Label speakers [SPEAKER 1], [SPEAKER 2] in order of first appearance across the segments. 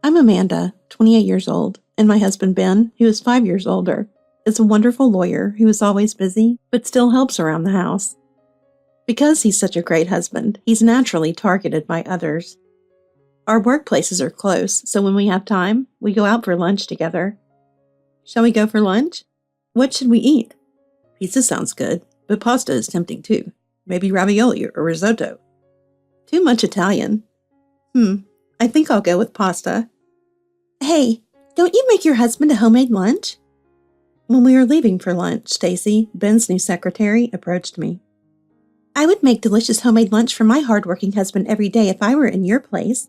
[SPEAKER 1] I'm Amanda, 28 years old, and my husband Ben, who is 5 years older, is a wonderful lawyer who is always busy but still helps around the house. Because he's such a great husband, he's naturally targeted by others. Our workplaces are close, so when we have time, we go out for lunch together. Shall we go for lunch? What should we eat? Pizza sounds good, but pasta is tempting too. Maybe ravioli or risotto. Too much Italian. I think I'll go with pasta. Hey, don't you make your husband a homemade lunch? When we were leaving for lunch, Stacy, Ben's new secretary, approached me. I would make delicious homemade lunch for my hardworking husband every day if I were in your place.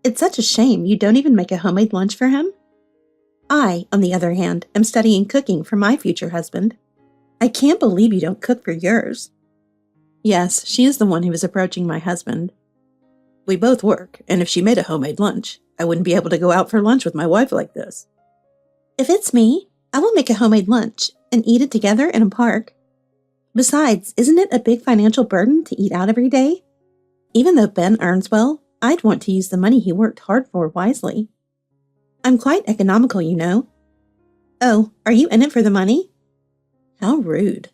[SPEAKER 1] It's such a shame you don't even make a homemade lunch for him. I, on the other hand, am studying cooking for my future husband. I can't believe you don't cook for yours. Yes, she is the one who is approaching my husband. We both work, and if she made a homemade lunch, I wouldn't be able to go out for lunch with my wife like this. If it's me, I will make a homemade lunch and eat it together in a park. Besides, isn't it a big financial burden to eat out every day? Even though Ben earns well, I'd want to use the money he worked hard for wisely. I'm quite economical, you know. Oh, are you in it for the money? How rude.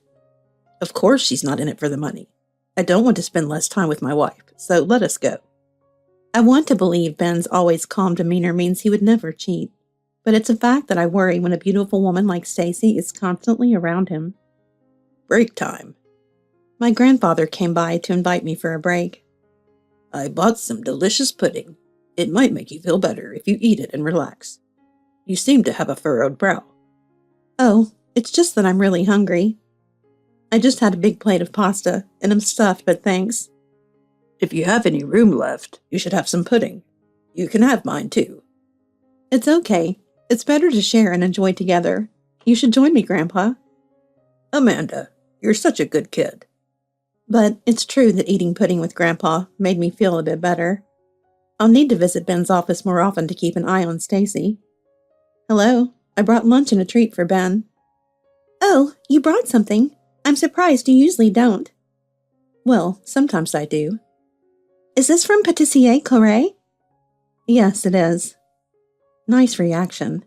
[SPEAKER 1] Of course she's not in it for the money. I don't want to spend less time with my wife, so let us go. I want to believe Ben's always calm demeanor means he would never cheat, but it's a fact that I worry when a beautiful woman like Stacy is constantly around him. Break time. My grandfather came by to invite me for a break. I bought some delicious pudding. It might make you feel better if you eat it and relax. You seem to have a furrowed brow. Oh, it's just that I'm really hungry. I just had a big plate of pasta, and I'm stuffed, but thanks. If you have any room left, you should have some pudding. You can have mine, too. It's okay. It's better to share and enjoy together. You should join me, Grandpa. Amanda, you're such a good kid. But it's true that eating pudding with Grandpa made me feel a bit better. I'll need to visit Ben's office more often to keep an eye on Stacy. Hello, I brought lunch and a treat for Ben. Oh, you brought something? I'm surprised you usually don't. Well, sometimes I do. Is this from Patissier Corée? Yes, it is. Nice reaction.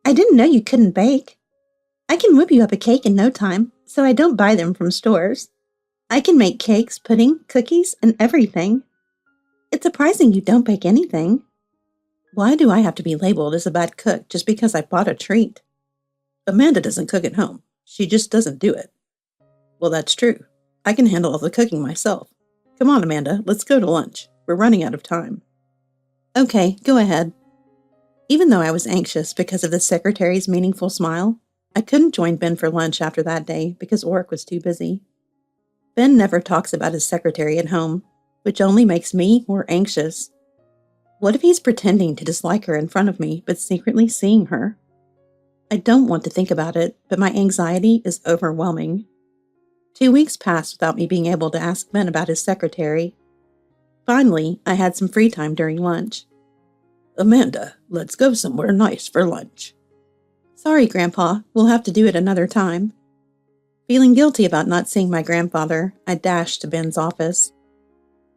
[SPEAKER 1] I didn't know you couldn't bake. I can whip you up a cake in no time, so I don't buy them from stores. I can make cakes, pudding, cookies, and everything. It's surprising you don't bake anything. Why do I have to be labeled as a bad cook just because I bought a treat? Amanda doesn't cook at home. She just doesn't do it. Well, that's true. I can handle all the cooking myself. Come on, Amanda, let's go to lunch. We're running out of time. Okay, go ahead. Even though I was anxious because of the secretary's meaningful smile, I couldn't join Ben for lunch after that day because work was too busy. Ben never talks about his secretary at home, which only makes me more anxious. What if he's pretending to dislike her in front of me, but secretly seeing her? I don't want to think about it, but my anxiety is overwhelming. 2 weeks passed without me being able to ask Ben about his secretary. Finally, I had some free time during lunch. Amanda, let's go somewhere nice for lunch. Sorry, Grandpa, we'll have to do it another time. Feeling guilty about not seeing my grandfather, I dashed to Ben's office.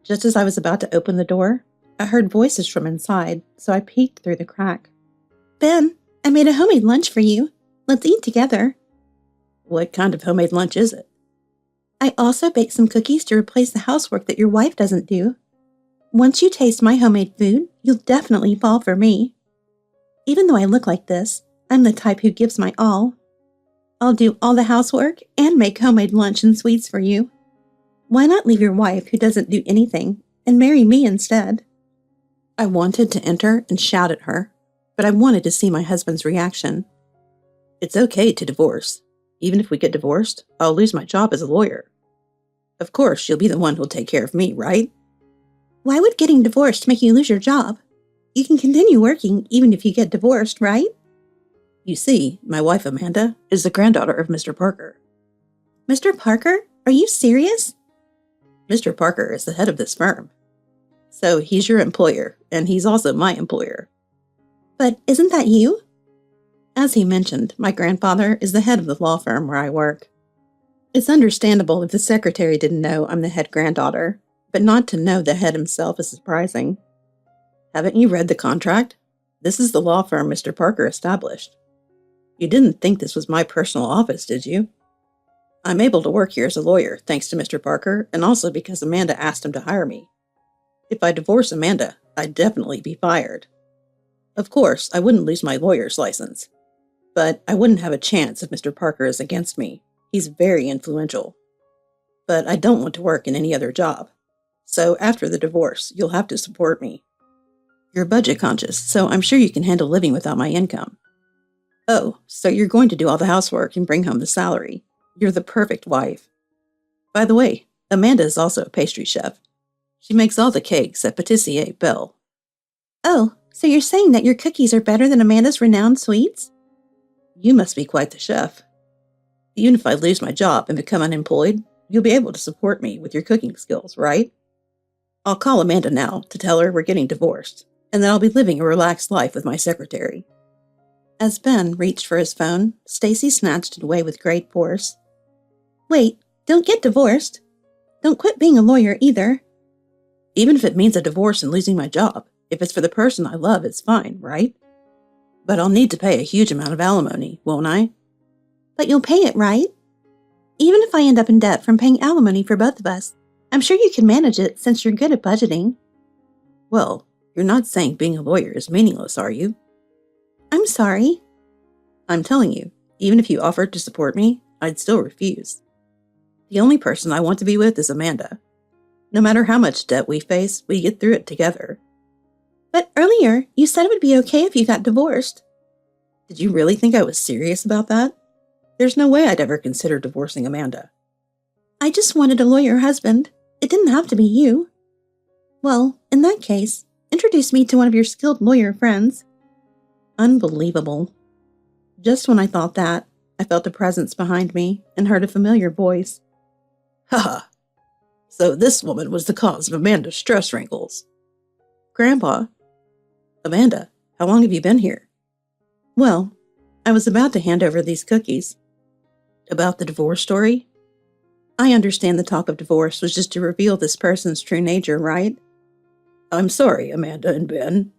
[SPEAKER 1] Just as I was about to open the door, I heard voices from inside, so I peeked through the crack. Ben, I made a homemade lunch for you. Let's eat together. What kind of homemade lunch is it? I also baked some cookies to replace the housework that your wife doesn't do. Once you taste my homemade food, you'll definitely fall for me. Even though I look like this, I'm the type who gives my all. I'll do all the housework and make homemade lunch and sweets for you. Why not leave your wife who doesn't do anything and marry me instead? I wanted to enter and shout at her, but I wanted to see my husband's reaction. It's okay to divorce. Even if we get divorced, I'll lose my job as a lawyer. Of course, you'll be the one who'll take care of me, right? Why would getting divorced make you lose your job? You can continue working even if you get divorced, right? You see, my wife Amanda is the granddaughter of Mr. Parker. Mr. Parker? Are you serious? Mr. Parker is the head of this firm. So he's your employer, and he's also my employer. But isn't that you? As he mentioned, my grandfather is the head of the law firm where I work. It's understandable if the secretary didn't know I'm the head granddaughter, but not to know the head himself is surprising. Haven't you read the contract? This is the law firm Mr. Parker established. You didn't think this was my personal office, did you? I'm able to work here as a lawyer thanks to Mr. Parker, and also because Amanda asked him to hire me. If I divorce Amanda, I'd definitely be fired. Of course, I wouldn't lose my lawyer's license. But I wouldn't have a chance if Mr. Parker is against me. He's very influential. But I don't want to work in any other job. So after the divorce, you'll have to support me. You're budget conscious, so I'm sure you can handle living without my income. Oh, so you're going to do all the housework and bring home the salary. You're the perfect wife. By the way, Amanda is also a pastry chef. She makes all the cakes at Patissier Belle. Oh, so you're saying that your cookies are better than Amanda's renowned sweets? You must be quite the chef. Even if I lose my job and become unemployed, you'll be able to support me with your cooking skills, right? I'll call Amanda now to tell her we're getting divorced, and that I'll be living a relaxed life with my secretary. As Ben reached for his phone, Stacy snatched it away with great force. Wait, don't get divorced. Don't quit being a lawyer either. Even if it means a divorce and losing my job, if it's for the person I love, it's fine, right? But I'll need to pay a huge amount of alimony, won't I? But you'll pay it, right? Even if I end up in debt from paying alimony for both of us, I'm sure you can manage it since you're good at budgeting. Well, you're not saying being a lawyer is meaningless, are you? I'm sorry. I'm telling you, even if you offered to support me, I'd still refuse. The only person I want to be with is Amanda. No matter how much debt we face, we get through it together. But earlier, you said it would be okay if you got divorced. Did you really think I was serious about that? There's no way I'd ever consider divorcing Amanda. I just wanted a lawyer husband. It didn't have to be you. Well, in that case, introduce me to one of your skilled lawyer friends. Unbelievable. Just when I thought that, I felt a presence behind me and heard a familiar voice. Haha. So this woman was the cause of Amanda's stress wrinkles. Grandpa. Amanda, how long have you been here? Well, I was about to hand over these cookies. About the divorce story? I understand the talk of divorce was just to reveal this person's true nature, right? I'm sorry, Amanda and Ben.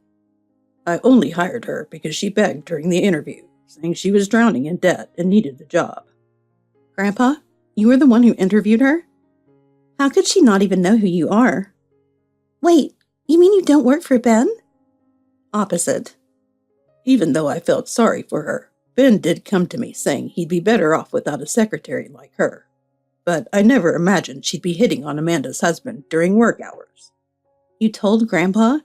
[SPEAKER 1] I only hired her because she begged during the interview, saying she was drowning in debt and needed the job. Grandpa, you were the one who interviewed her? How could she not even know who you are? Wait, you mean you don't work for Ben? Opposite. Even though I felt sorry for her, Ben did come to me saying he'd be better off without a secretary like her. But I never imagined she'd be hitting on Amanda's husband during work hours. You told Grandpa?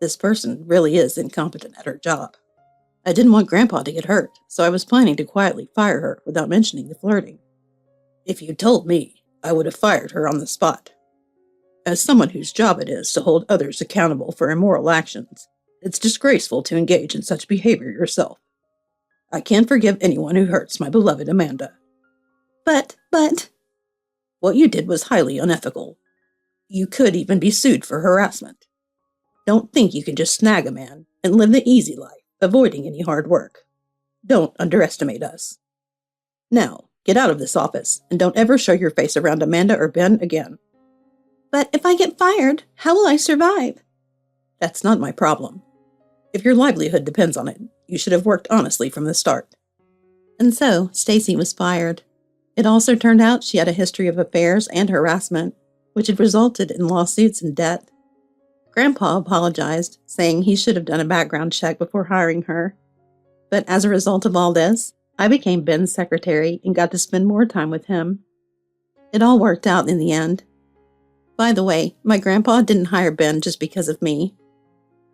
[SPEAKER 1] This person really is incompetent at her job. I didn't want Grandpa to get hurt, so I was planning to quietly fire her without mentioning the flirting. If you'd told me, I would have fired her on the spot. As someone whose job it is to hold others accountable for immoral actions, it's disgraceful to engage in such behavior yourself. I can't forgive anyone who hurts my beloved Amanda. But... What you did was highly unethical. You could even be sued for harassment. Don't think you can just snag a man and live the easy life, avoiding any hard work. Don't underestimate us. Now, get out of this office and don't ever show your face around Amanda or Ben again. But if I get fired, how will I survive? That's not my problem. If your livelihood depends on it, you should have worked honestly from the start. And so, Stacy was fired. It also turned out she had a history of affairs and harassment, which had resulted in lawsuits and debt. Grandpa apologized, saying he should have done a background check before hiring her. But as a result of all this, I became Ben's secretary and got to spend more time with him. It all worked out in the end. By the way, my grandpa didn't hire Ben just because of me.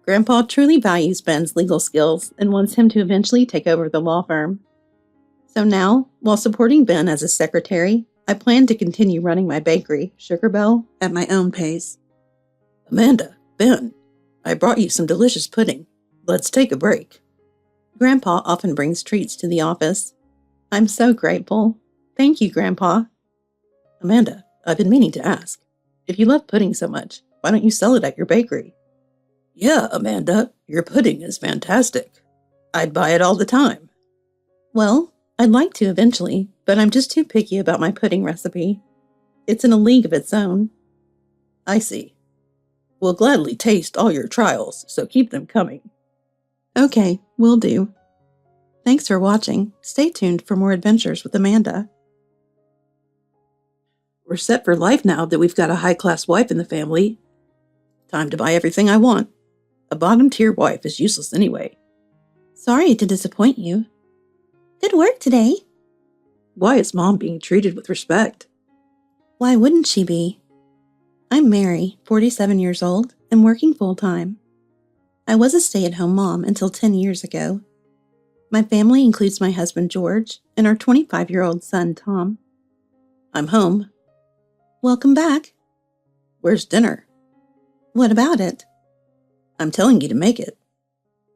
[SPEAKER 1] Grandpa truly values Ben's legal skills and wants him to eventually take over the law firm. So now, while supporting Ben as his secretary, I plan to continue running my bakery, Sugar Belle, at my own pace. Amanda, Ben, I brought you some delicious pudding. Let's take a break. Grandpa often brings treats to the office. I'm so grateful. Thank you, Grandpa. Amanda, I've been meaning to ask. If you love pudding so much, why don't you sell it at your bakery? Yeah, Amanda, your pudding is fantastic. I'd buy it all the time. Well, I'd like to eventually, but I'm just too picky about my pudding recipe. It's in a league of its own. I see. We'll gladly taste all your trials, so keep them coming. Okay, will do. Thanks for watching. Stay tuned for more adventures with Amanda.
[SPEAKER 2] We're set for life now that we've got a high-class wife in the family. Time to buy everything I want. A bottom-tier wife is useless anyway.
[SPEAKER 1] Sorry to disappoint you. Good work today.
[SPEAKER 2] Why is Mom being treated with respect?
[SPEAKER 1] Why wouldn't she be? I'm Mary, 47 years old, and working full-time. I was a stay-at-home mom until 10 years ago. My family includes my husband George and our 25-year-old son Tom.
[SPEAKER 2] I'm home.
[SPEAKER 1] Welcome back.
[SPEAKER 2] Where's dinner?
[SPEAKER 1] What about it?
[SPEAKER 2] I'm telling you to make it.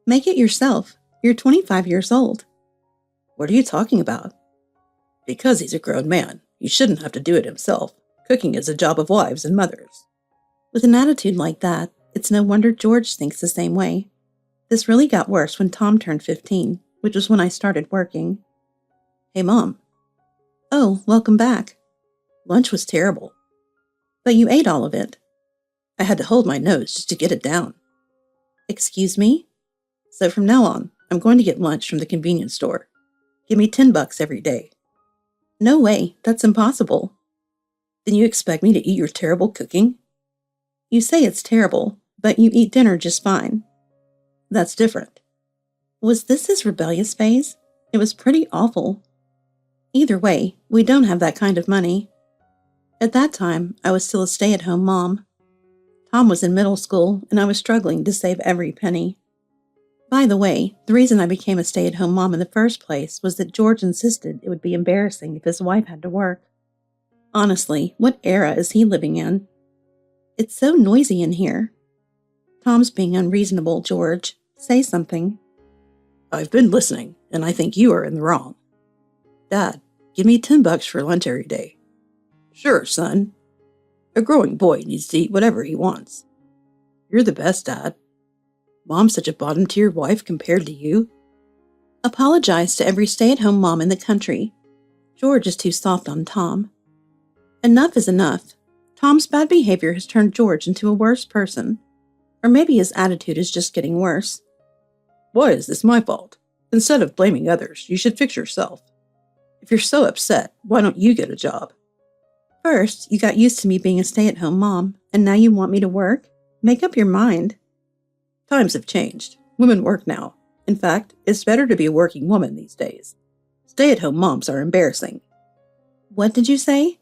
[SPEAKER 1] Make it yourself. You're 25 years old.
[SPEAKER 2] What are you talking about? Because he's a grown man, he shouldn't have to do it himself. Cooking is a job of wives and mothers.
[SPEAKER 1] With an attitude like that, it's no wonder George thinks the same way. This really got worse when Tom turned 15, which was when I started working.
[SPEAKER 2] Hey, Mom.
[SPEAKER 1] Oh, welcome back.
[SPEAKER 2] Lunch was terrible.
[SPEAKER 1] But you ate all of it.
[SPEAKER 2] I had to hold my nose just to get it down.
[SPEAKER 1] Excuse me?
[SPEAKER 2] So from now on, I'm going to get lunch from the convenience store. Give me $10 every day.
[SPEAKER 1] No way, that's impossible.
[SPEAKER 2] Then you expect me to eat your terrible cooking?
[SPEAKER 1] You say it's terrible, but you eat dinner just fine.
[SPEAKER 2] That's different.
[SPEAKER 1] Was this his rebellious phase? It was pretty awful. Either way, we don't have that kind of money. At that time, I was still a stay-at-home mom. Tom was in middle school, and I was struggling to save every penny. By the way, the reason I became a stay-at-home mom in the first place was that George insisted it would be embarrassing if his wife had to work. Honestly, what era is he living in? It's so noisy in here. Tom's being unreasonable, George. Say something.
[SPEAKER 2] I've been listening, and I think you are in the wrong. Dad, give me $10 for lunch every day. Sure, son. A growing boy needs to eat whatever he wants. You're the best, Dad. Mom's such a bottom-tier wife compared to you.
[SPEAKER 1] Apologize to every stay-at-home mom in the country. George is too soft on Tom. Enough is enough. Tom's bad behavior has turned George into a worse person. Or maybe his attitude is just getting worse.
[SPEAKER 2] Why is this my fault? Instead of blaming others, you should fix yourself. If you're so upset, why don't you get a job?
[SPEAKER 1] First, you got used to me being a stay-at-home mom, and now you want me to work? Make up your mind.
[SPEAKER 2] Times have changed. Women work now. In fact, it's better to be a working woman these days. Stay-at-home moms are embarrassing.
[SPEAKER 1] What did you say?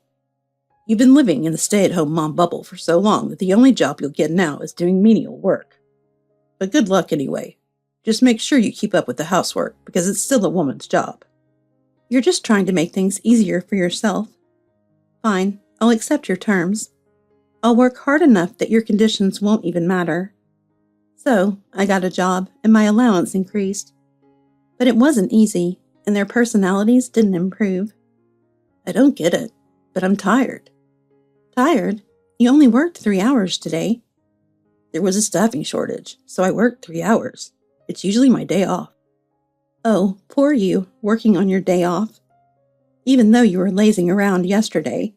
[SPEAKER 2] You've been living in the stay-at-home mom bubble for so long that the only job you'll get now is doing menial work. But good luck anyway. Just make sure you keep up with the housework, because it's still a woman's job.
[SPEAKER 1] You're just trying to make things easier for yourself. Fine, I'll accept your terms. I'll work hard enough that your conditions won't even matter. So, I got a job, and my allowance increased. But it wasn't easy, and their personalities didn't improve.
[SPEAKER 2] I don't get it, but I'm tired.
[SPEAKER 1] Tired? You only worked 3 hours today.
[SPEAKER 2] There was a staffing shortage, so I worked 3 hours. It's usually my day off.
[SPEAKER 1] Oh, poor you, working on your day off. Even though you were lazing around yesterday.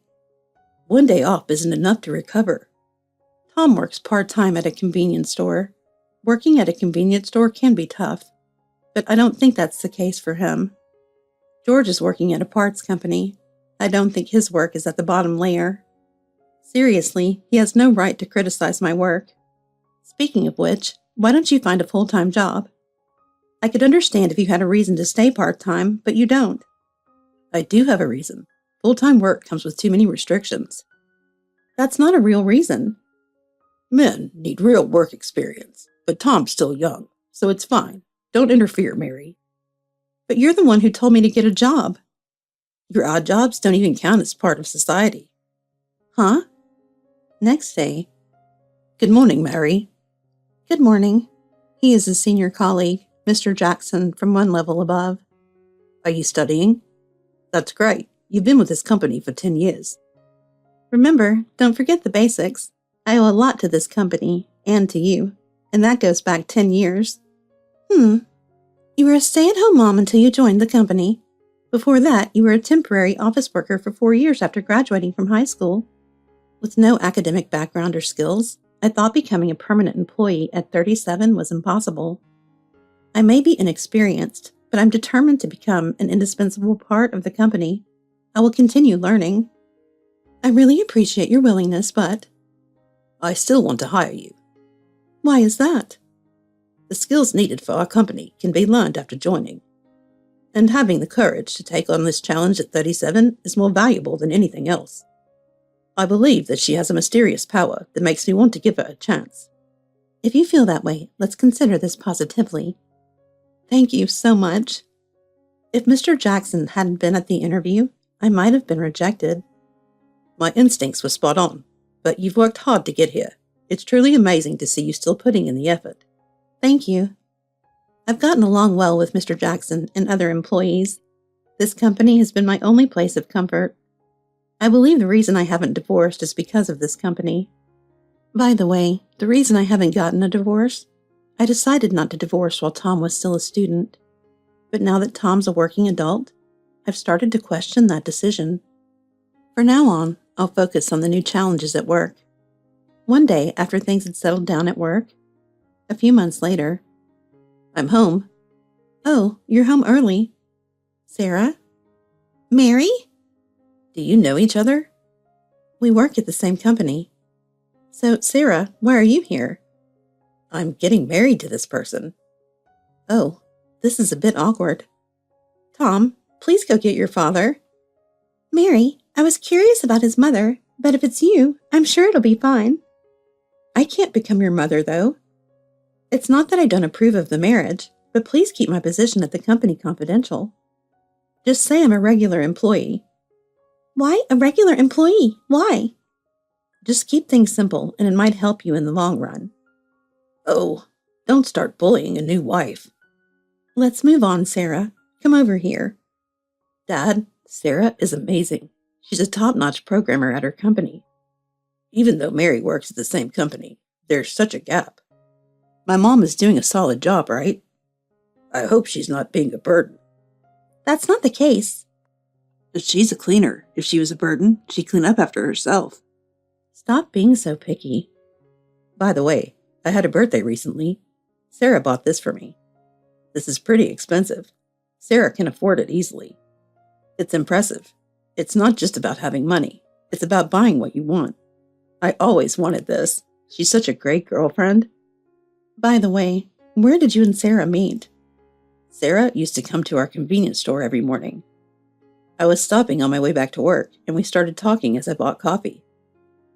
[SPEAKER 2] One day off isn't enough to recover.
[SPEAKER 1] Tom works part-time at a convenience store. Working at a convenience store can be tough, but I don't think that's the case for him. George is working at a parts company. I don't think his work is at the bottom layer. Seriously, he has no right to criticize my work. Speaking of which, why don't you find a full-time job? I could understand if you had a reason to stay part-time, but you don't.
[SPEAKER 2] I do have a reason. Full-time work comes with too many restrictions.
[SPEAKER 1] That's not a real reason.
[SPEAKER 2] Men need real work experience, but Tom's still young, so it's fine. Don't interfere, Mary.
[SPEAKER 1] But you're the one who told me to get a job.
[SPEAKER 2] Your odd jobs don't even count as part of society.
[SPEAKER 1] Huh? Next day.
[SPEAKER 2] Good morning, Mary.
[SPEAKER 1] Good morning. He is a senior colleague, Mr. Jackson, from one level above.
[SPEAKER 2] Are you studying? That's great. You've been with this company for 10 years.
[SPEAKER 1] Remember, don't forget the basics. I owe a lot to this company, and to you, and that goes back 10 years. You were a stay-at-home mom until you joined the company. Before that, you were a temporary office worker for 4 years after graduating from high school. With no academic background or skills, I thought becoming a permanent employee at 37 was impossible. I may be inexperienced, but I'm determined to become an indispensable part of the company. I will continue learning. I really appreciate your willingness, but
[SPEAKER 2] I still want to hire you.
[SPEAKER 1] why is that?
[SPEAKER 2] The skills needed for our company can be learned after joining. And having the courage to take on this challenge at 37 is more valuable than anything else. I believe that she has a mysterious power that makes me want to give her a chance.
[SPEAKER 1] If you feel that way, let's consider this positively. Thank you so much. If Mr. Jackson hadn't been at the interview, I might have been rejected.
[SPEAKER 2] My instincts were spot on, but you've worked hard to get here. It's truly amazing to see you still putting in the effort.
[SPEAKER 1] Thank you. I've gotten along well with Mr. Jackson and other employees. This company has been my only place of comfort. I believe the reason I haven't divorced is because of this company. By the way, the reason I haven't gotten a divorce, I decided not to divorce while Tom was still a student. But now that Tom's a working adult, I've started to question that decision. From now on, I'll focus on the new challenges at work. One day, after things had settled down at work, a few months later, I'm home. Oh, you're home early. Sarah? Mary?
[SPEAKER 2] Do you know each other?
[SPEAKER 1] We work at the same company. So, Sarah, why are you here?
[SPEAKER 2] I'm getting married to this person.
[SPEAKER 1] Oh, this is a bit awkward. Tom, please go get your father. Mary, I was curious about his mother, but if it's you, I'm sure it'll be fine. I can't become your mother, though. It's not that I don't approve of the marriage, but please keep my position at the company confidential. Just say I'm a regular employee. Why a regular employee? Why? Just keep things simple, and it might help you in the long run.
[SPEAKER 2] Oh, don't start bullying a new wife.
[SPEAKER 1] Let's move on, Sarah. Come over here.
[SPEAKER 2] Dad, Sarah is amazing. She's a top-notch programmer at her company. Even though Mary works at the same company, there's such a gap. My mom is doing a solid job, right? I hope she's not being a burden.
[SPEAKER 1] That's not the case.
[SPEAKER 2] But she's a cleaner. If she was a burden, she'd clean up after herself.
[SPEAKER 1] Stop being so picky.
[SPEAKER 2] By the way, I had a birthday recently. Sarah bought this for me. This is pretty expensive. Sarah can afford it easily. It's impressive. It's not just about having money. It's about buying what you want. I always wanted this. She's such a great girlfriend.
[SPEAKER 1] By the way, where did you and Sarah meet?
[SPEAKER 2] Sarah used to come to our convenience store every morning. I was stopping on my way back to work, and we started talking as I bought coffee.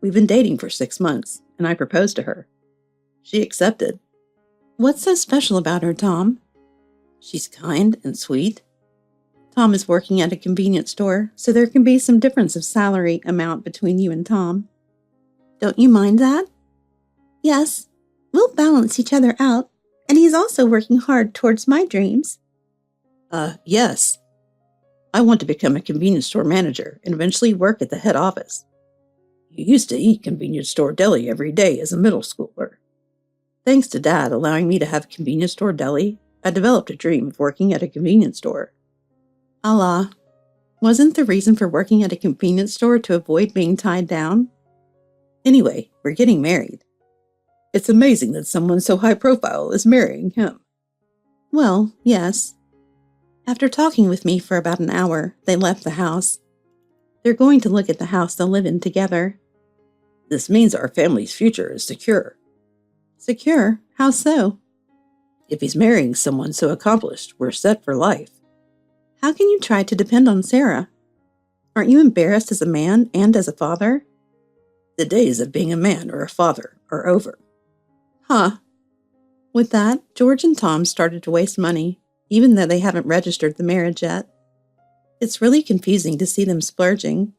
[SPEAKER 2] We've been dating for 6 months, and I proposed to her. She accepted.
[SPEAKER 1] What's so special about her, Tom?
[SPEAKER 2] She's kind and sweet.
[SPEAKER 1] Tom is working at a convenience store, so there can be some difference of salary amount between you and Tom. Don't you mind that? Yes. We'll balance each other out, and he's also working hard towards my dreams.
[SPEAKER 2] Yes. I want to become a convenience store manager and eventually work at the head office. You used to eat convenience store deli every day as a middle schooler. Thanks to Dad allowing me to have convenience store deli, I developed a dream of working at a convenience store.
[SPEAKER 1] Allah, wasn't the reason for working at a convenience store to avoid being tied down?
[SPEAKER 2] Anyway, we're getting married. It's amazing that someone so high profile is marrying him.
[SPEAKER 1] Well, yes. After talking with me for about an hour, they left the house. They're going to look at the house they'll live in together.
[SPEAKER 2] This means our family's future is secure.
[SPEAKER 1] Secure? How so?
[SPEAKER 2] If he's marrying someone so accomplished, we're set for life.
[SPEAKER 1] How can you try to depend on Sarah? Aren't you embarrassed as a man and as a father?
[SPEAKER 2] The days of being a man or a father are over.
[SPEAKER 1] Huh. With that, George and Tom started to waste money, even though they haven't registered the marriage yet. It's really confusing to see them splurging.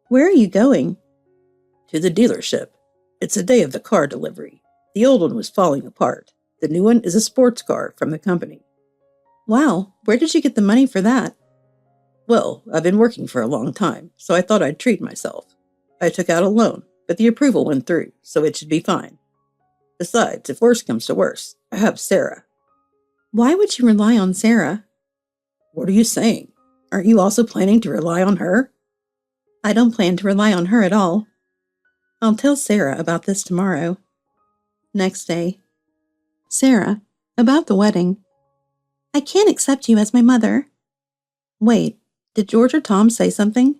[SPEAKER 1] Where are you going?
[SPEAKER 2] To the dealership. It's the day of the car delivery. The old one was falling apart. The new one is a sports car from the company.
[SPEAKER 1] Wow, where did you get the money for that?
[SPEAKER 2] Well, I've been working for a long time, so I thought I'd treat myself. I took out a loan, but the approval went through, so it should be fine. Besides, if worse comes to worse, I have Sarah.
[SPEAKER 1] Why would you rely on Sarah?
[SPEAKER 2] What are you saying? Aren't you also planning to rely on her?
[SPEAKER 1] I don't plan to rely on her at all. I'll tell Sarah about this tomorrow. Next day. Sarah, about the wedding. I can't accept you as my mother.
[SPEAKER 2] Wait, did George or Tom say something?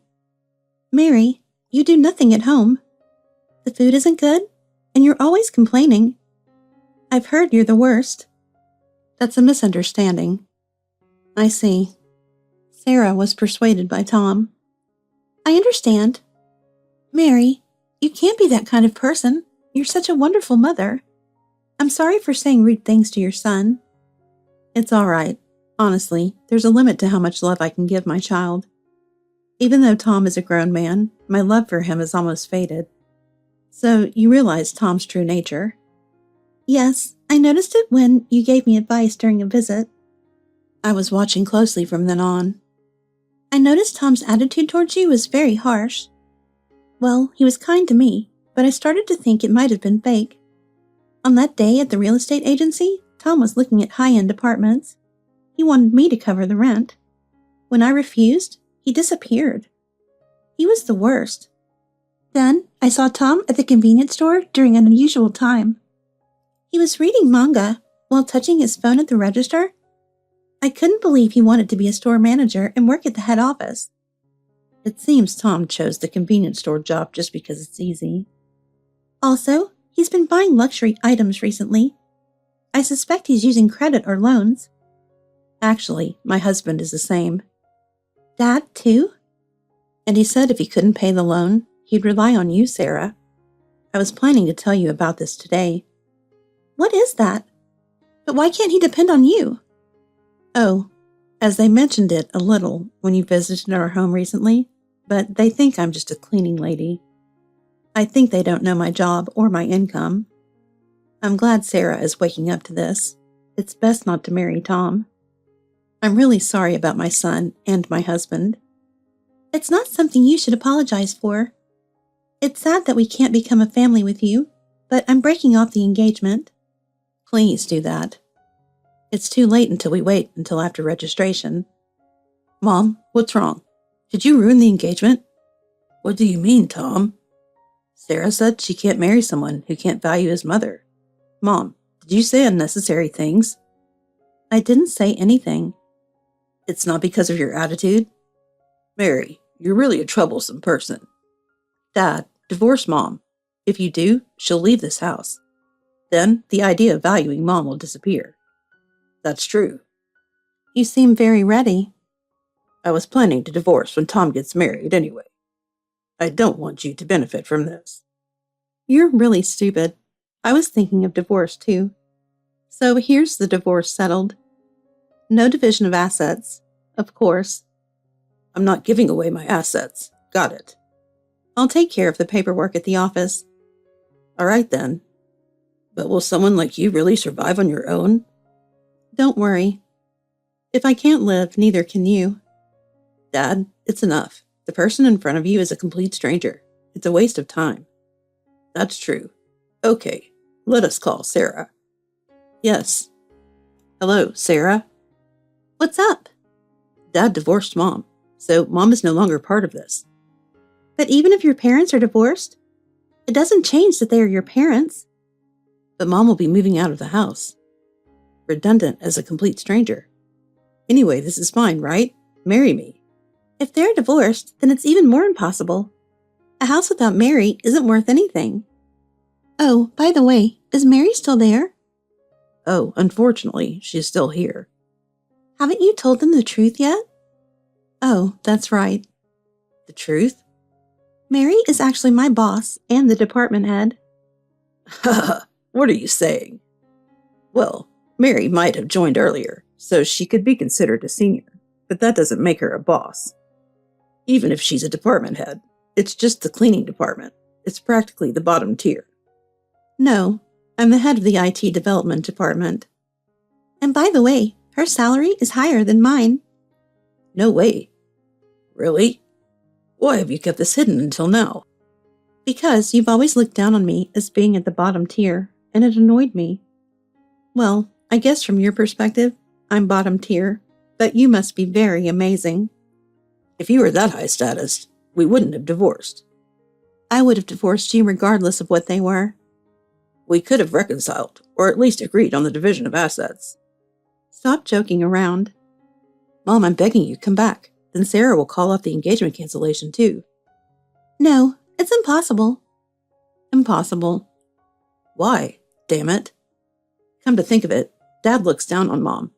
[SPEAKER 1] Mary, you do nothing at home. The food isn't good, and you're always complaining. I've heard you're the worst.
[SPEAKER 2] That's a misunderstanding.
[SPEAKER 1] I see.
[SPEAKER 2] Sarah was persuaded by Tom.
[SPEAKER 1] I understand. Mary, you can't be that kind of person. You're such a wonderful mother. I'm sorry for saying rude things to your son.
[SPEAKER 2] It's all right. Honestly, there's a limit to how much love I can give my child. Even though Tom is a grown man, my love for him has almost faded. So you realize Tom's true nature?
[SPEAKER 1] Yes, I noticed it when you gave me advice during a visit.
[SPEAKER 2] I was watching closely from then on.
[SPEAKER 1] I noticed Tom's attitude towards you was very harsh. Well, he was kind to me, but I started to think it might have been fake. On that day at the real estate agency, Tom was looking at high-end apartments. He wanted me to cover the rent. When I refused, he disappeared. He was the worst. Then, I saw Tom at the convenience store during an unusual time. He was reading manga while touching his phone at the register. I couldn't believe he wanted to be a store manager and work at the head office.
[SPEAKER 2] It seems Tom chose the convenience store job just because it's easy.
[SPEAKER 1] Also, he's been buying luxury items recently. I suspect he's using credit or loans.
[SPEAKER 2] Actually, my husband is the same.
[SPEAKER 1] Dad, too?
[SPEAKER 2] And he said if he couldn't pay the loan, he'd rely on you, Sarah. I was planning to tell you about this today.
[SPEAKER 1] What is that? But why can't he depend on you?
[SPEAKER 2] Oh, as they mentioned it a little when you visited our home recently, but they think I'm just a cleaning lady. I think they don't know my job or my income. I'm glad Sarah is waking up to this. It's best not to marry Tom. I'm really sorry about my son and my husband.
[SPEAKER 1] It's not something you should apologize for. It's sad that we can't become a family with you, but I'm breaking off the engagement.
[SPEAKER 2] Please do that. It's too late until we wait until after registration. Mom, what's wrong? Did you ruin the engagement? What do you mean, Tom? Sarah said she can't marry someone who can't value his mother. Mom, did you say unnecessary things?
[SPEAKER 1] I didn't say anything.
[SPEAKER 2] It's not because of your attitude? Mary, you're really a troublesome person. Dad, divorce Mom. If you do, she'll leave this house. Then the idea of valuing Mom will disappear. That's true.
[SPEAKER 1] You seem very ready.
[SPEAKER 2] I was planning to divorce when Tom gets married anyway. I don't want you to benefit from this.
[SPEAKER 1] You're really stupid. I was thinking of divorce too. So here's the divorce settled. No division of assets, of course.
[SPEAKER 2] I'm not giving away my assets. Got it.
[SPEAKER 1] I'll take care of the paperwork at the office.
[SPEAKER 2] All right then. But will someone like you really survive on your own?
[SPEAKER 1] Don't worry. If I can't live, neither can you.
[SPEAKER 2] Dad, it's enough. The person in front of you is a complete stranger. It's a waste of time. That's true. Okay, let us call Sarah. Yes. Hello, Sarah?
[SPEAKER 1] What's up?
[SPEAKER 2] Dad divorced Mom, so Mom is no longer part of this.
[SPEAKER 1] But even if your parents are divorced, it doesn't change that they are your parents.
[SPEAKER 2] But Mom will be moving out of the house. Redundant as a complete stranger. Anyway, this is fine, right? Marry me.
[SPEAKER 1] If they're divorced, then it's even more impossible. A house without Mary isn't worth anything. Oh, by the way, is Mary still there?
[SPEAKER 2] Oh, unfortunately, she's still here.
[SPEAKER 1] Haven't you told them the truth yet?
[SPEAKER 2] Oh, that's right. The truth?
[SPEAKER 1] Mary is actually my boss and the department head.
[SPEAKER 2] Haha, what are you saying? Well, Mary might have joined earlier, so she could be considered a senior, but that doesn't make her a boss. Even if she's a department head, it's just the cleaning department. It's practically the bottom tier.
[SPEAKER 1] No, I'm the head of the IT development department. And by the way, her salary is higher than mine.
[SPEAKER 2] No way. Really? Why have you kept this hidden until now?
[SPEAKER 1] Because you've always looked down on me as being at the bottom tier, and it annoyed me. Well, I guess from your perspective, I'm bottom tier, but you must be very amazing.
[SPEAKER 2] If you were that high status, we wouldn't have divorced.
[SPEAKER 1] I would have divorced you regardless of what they were.
[SPEAKER 2] We could have reconciled, or at least agreed on the division of assets.
[SPEAKER 1] Stop joking around.
[SPEAKER 2] Mom, I'm begging you, come back. Then Sarah will call off the engagement cancellation too.
[SPEAKER 1] No, it's impossible.
[SPEAKER 2] Impossible. Why? Damn it. Come to think of it, Dad looks down on Mom.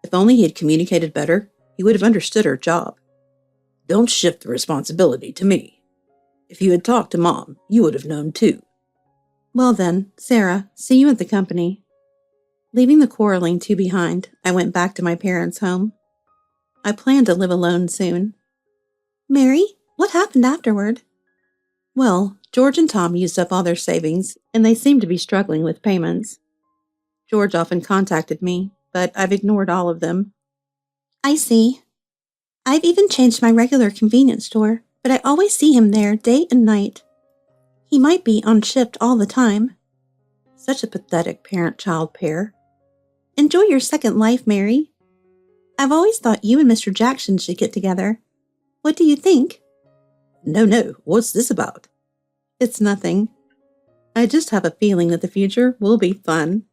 [SPEAKER 2] If only he had communicated better, he would have understood her job. Don't shift the responsibility to me. If you had talked to Mom, you would have known too.
[SPEAKER 1] Well then, Sarah, see you at the company. Leaving the quarreling two behind, I went back to my parents' home. I planned to live alone soon. Mary, what happened afterward? Well, George and Tom used up all their savings, and they seemed to be struggling with payments. George often contacted me, but I've ignored all of them. I see. I've even changed my regular convenience store, but I always see him there day and night. He might be on shift all the time. Such a pathetic parent-child pair. Enjoy your second life, Mary. I've always thought you and Mr. Jackson should get together. What do you think?
[SPEAKER 2] No, what's this about?
[SPEAKER 1] It's nothing. I just have a feeling that the future will be fun.